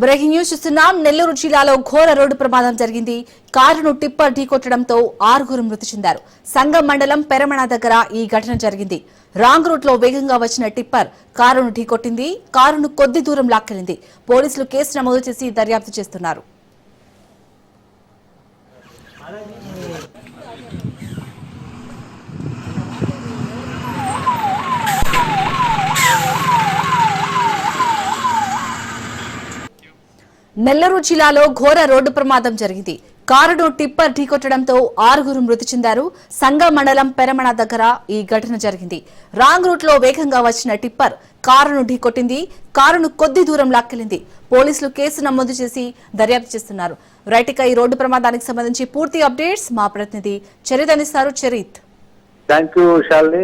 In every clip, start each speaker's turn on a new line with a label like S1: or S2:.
S1: Breaking news చూస్తున్నాం. నెల్లూరు జిల్లాలో ఘోర రోడ్డు ప్రమాదం జరిగింది. కారును టిప్పర్ ఢీకొట్టడంతో 6 మృతి చెందారు. సంగం మండలం పెరమణ దగ్గర ఈ ఘటన జరిగింది. రాంగ్ రూట్ లో వేగంగా వచ్చిన టిప్పర్ కారును ఢీకొట్టింది. కారును కొద్ది దూరం లాక్కెళ్లింది. పోలీసులు కేసు నమోదు చేసి దర్యాప్తు చేస్తున్నారు. నెల్లూరు జిల్లాలో ఘోర రోడ్డు ప్రమాదం జరిగింది. కారును టిప్పర్ ఢీకొట్టడంతో 6 మృతి చెందారు. సంగ మండలం పెరమణ దగ్గర ఈ ఘటన జరిగింది. రాంగ్ రూట్ లో వేగంగా వచ్చిన టిప్పర్ కారును ఢీకొట్టింది. కారును కొద్ది దూరం లాక్కెళ్లింది. పోలీసులు కేసు నమోదు చేసి దర్యాప్తు చేస్తున్నారు. రైట్, ఇక ఈ రోడ్డు ప్రమాదానికి సంబంధించి పూర్తి అప్డేట్స్ మా ప్రతినిధి చరిత్ అందిస్తారు. చరిత్.
S2: Thank you Shalini.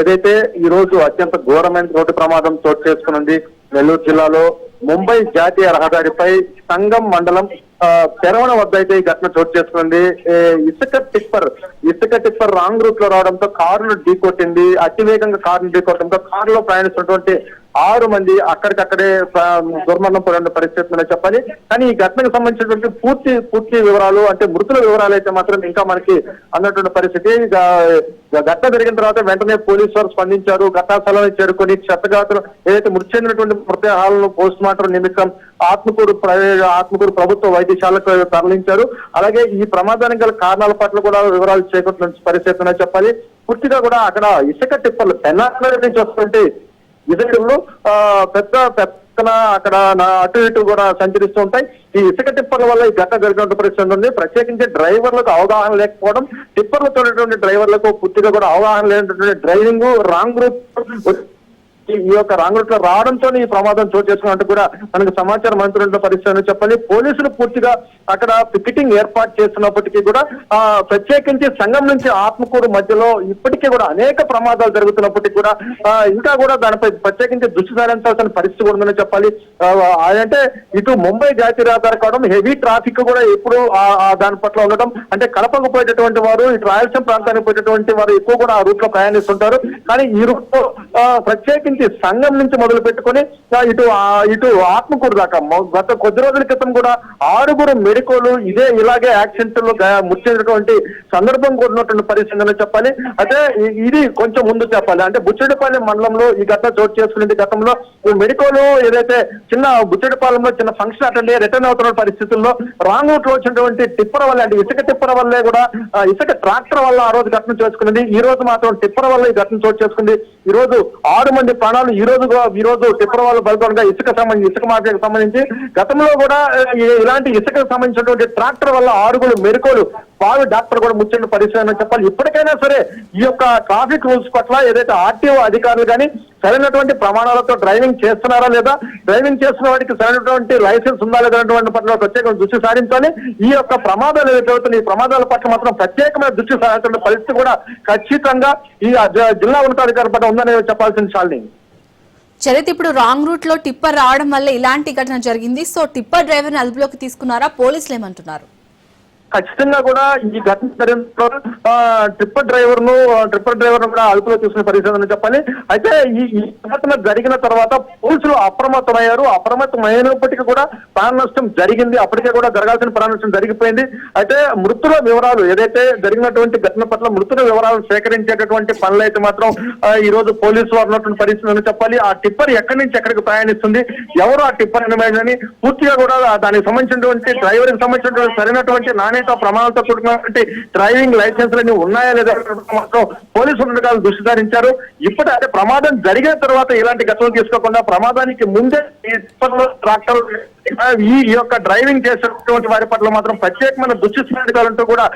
S2: ఏదైతే ఈ రోజు అత్యంత ఘోరమైన రోడ్డు ప్రమాదం చోటు చేసుకున్నది నెల్లూరు జిల్లాలో ముంబై జాతీయ రహదారిపై సంగం మండలం పెరవణ వద్ద అయితే ఈ ఘటన చోటు చేసుకుంది. ఇసుక టిప్పర్ రాంగ్ రూట్ లో రావడంతో కారును ఢీకొట్టింది. అతివేగంగా కారును ఢీకొట్టడంతో కారులో ప్రయాణిస్తున్నటువంటి 6 మంది అక్కడికక్కడే దుర్మరణం పొందిన పరిస్థితి చెప్పాలి. కానీ ఈ ఘటనకు సంబంధించినటువంటి పూర్తి వివరాలు అంటే మృతుల వివరాలు అయితే మాత్రం ఇంకా మనకి అన్నటువంటి పరిస్థితి. ఘటన జరిగిన తర్వాత వెంటనే పోలీసు వారు స్పందించారు. ఘటనా స్థలాన్ని చేరుకొని క్షతగాతులు ఏదైతే మృతి చెందినటువంటి మృతదేహాలను పోస్ట్ మార్టం నిమిత్తం ఆత్మకూరు ప్రభుత్వ వైద్యశాలకు తరలించారు. అలాగే ఈ ప్రమాదానికి గల కారణాల పట్ల కూడా వివరాలు చేకూర్చిన పరిస్థితి చెప్పాలి. పూర్తిగా కూడా అక్కడ ఇసుక టిప్పర్లు తెలంగాణ నుంచి వస్తుంటే ఇసుకలు పెద్దన అక్కడ అటు ఇటు కూడా సంచరిస్తూ ఉంటాయి. ఈ ఇసుక టిప్పర్ల వల్ల ఈ ఘటన జరిగినటువంటి పరిస్థితి ఉంది. ప్రత్యేకించి డ్రైవర్లకు అవగాహన లేకపోవడం, టిప్పర్లు తోడేటువంటి డ్రైవర్లకు పూర్తిగా కూడా అవగాహన లేనటువంటి డ్రైవింగ్, రాంగ్ రూట్ ఈ యొక్క రాంగ్ రూట్ లో రావడంతో ఈ ప్రమాదం చోటు చేసుకున్నట్టు కూడా మనకు సమాచారం అందుతున్న పరిస్థితి చెప్పాలి. పోలీసులు పూర్తిగా అక్కడ పికెటింగ్ ఏర్పాటు చేస్తున్నప్పటికీ కూడా ప్రత్యేకించి సంఘం నుంచి ఆత్మకూరు మధ్యలో ఇప్పటికీ కూడా అనేక ప్రమాదాలు జరుగుతున్నప్పటికీ కూడా ఇంకా కూడా దానిపై ప్రత్యేకించి దృష్టి సారించాల్సిన పరిస్థితి కూడా ఉందని చెప్పాలి. అంటే ఇటు ముంబై జాతీయ రహదారి కావడం, హెవీ ట్రాఫిక్ కూడా ఎప్పుడు దాని పట్ల ఉండటం, అంటే కడపకు పోయేటటువంటి వారు, ఇటు రాయలసీమ ప్రాంతానికి పోయేటటువంటి వారు ఎక్కువ కూడా ఆ రూట్ లో ప్రయాణిస్తుంటారు. కానీ ఈ రూట్ లో ప్రత్యేకించి సంఘం నుంచి మొదలు పెట్టుకుని ఇటు ఆత్మకూరు దాకా గత కొద్ది రోజుల క్రితం కూడా 6 మెడికోలు ఇలాగే యాక్సిడెంట్ లో ముచ్చినటువంటి సందర్భం కూడా ఉన్నటువంటి పరిస్థితి చెప్పాలి. అయితే ఇది కొంచెం ముందు చెప్పాలి. అంటే బుచ్చిరెడ్డిపాలెం మండలంలో ఈ ఘటన చోటు చేసుకునే గతంలో ఈ మెడికోలు ఏదైతే బుచ్చిరెడ్డిపాలెంలో చిన్న ఫంక్షన్ అటెండ్ రిటర్న్ అవుతున్న పరిస్థితుల్లో రాంగ్ రూట్ లో వచ్చినటువంటి టిప్పర్ వల్ల, అంటే ఇసుక టిప్పర్ వల్లే కూడా ఇసుక ట్రాక్టర్ వల్ల ఆ రోజు ఘటన చేసుకున్నది. ఈ రోజు మాత్రం టిప్పర్ వల్ల ఈ ఘటన చోటు చేసుకుంది. ఈ రోజు 6 మంది ప్రాణాలు ఈ రోజు టిప్పర్ వాళ్ళు బలపడంగా ఇసుక మార్కెట్ సంబంధించి గతంలో కూడా ఇలాంటి ఇసుకకు సంబంధించినటువంటి ట్రాక్టర్ వల్ల 6 మెడికోలు బావి డాక్టర్ కూడా ముచ్చిన పరిస్థితి చెప్పాలి. ఇప్పటికైనా సరే ఈ యొక్క ట్రాఫిక్ రూల్స్ పట్ల ఏదైతే ఆర్టీఓ అధికారులు కానీ సరైనటువంటి ప్రమాణాలతో డ్రైవింగ్ చేస్తున్నారా లేదా, డ్రైవింగ్ చేస్తున్న వాటికి సరైనటువంటి లైసెన్స్ ఉందా లేదన్నటువంటి పట్ల ప్రత్యేక దృష్టి సారించాలి. ఈ యొక్క ప్రమాదాలు ఏదైతే అవుతున్నాయి ఈ ప్రమాదాల పట్ల మాత్రం ప్రత్యేకమైన దృష్టి సారించిన పరిస్థితి కూడా ఖచ్చితంగా ఈ జిల్లా ఉన్నతాధికారి పట్ల ఉందని చెప్పాల్సిన శాలిని.
S1: చరిత్, ఇప్పుడు రాంగ్ రూట్ లో టిప్పర్ రావడం వల్ల ఇలాంటి ఘటన జరిగింది. సో టిప్పర్ డ్రైవర్ ని అదుపులోకి తీసుకున్నారా? పోలీసులు ఏమంటున్నారు?
S2: ఖచ్చితంగా కూడా ఈ ఘటన జరిగిన ట్రిప్పర్ డ్రైవర్ ను కూడా అదుపులో తీసుకునే పరిస్థితి అని చెప్పాలి. అయితే ఈ ఘటన జరిగిన తర్వాత పోలీసులు అప్రమత్తమయ్యారు. అప్రమత్తమైనప్పటికీ కూడా ప్రాణ నష్టం జరిగింది. అప్పటికే కూడా జరగాల్సిన ప్రాణ నష్టం జరిగిపోయింది. అయితే మృతుల వివరాలు ఏదైతే జరిగినటువంటి ఘటన పట్ల మృతుల వివరాలు సేకరించేటటువంటి పనులు అయితే మాత్రం ఈ రోజు పోలీసు వారు ఉన్నటువంటి పరిస్థితి అని చెప్పాలి. ఆ టిప్పర్ ఎక్కడి నుంచి ఎక్కడికి ప్రయాణిస్తుంది, ఎవరు ఆ టిప్పర్ అని పూర్తిగా కూడా దానికి సంబంధించినటువంటి డ్రైవర్ కి సంబంధించినటువంటి సరైనటువంటి నాణ్యత ప్రమాణాలతో కూడినటువంటి డ్రైవింగ్ లైసెన్స్లన్నీ ఉన్నాయా లేదా మాత్రం పోలీసు ఉన్నతాధికారులు దృష్టి సారించారు. ఇప్పటి అంటే ప్రమాదం జరిగిన తర్వాత ఇలాంటి ఘటనలు తీసుకోకుండా ప్రమాదానికి ముందే ట్రాక్టర్ ఈ యొక్క డ్రైవింగ్ చేసేటువంటి వారి పట్ల మాత్రం ప్రత్యేకమైన దృష్టి సారించాలంటూ కూడా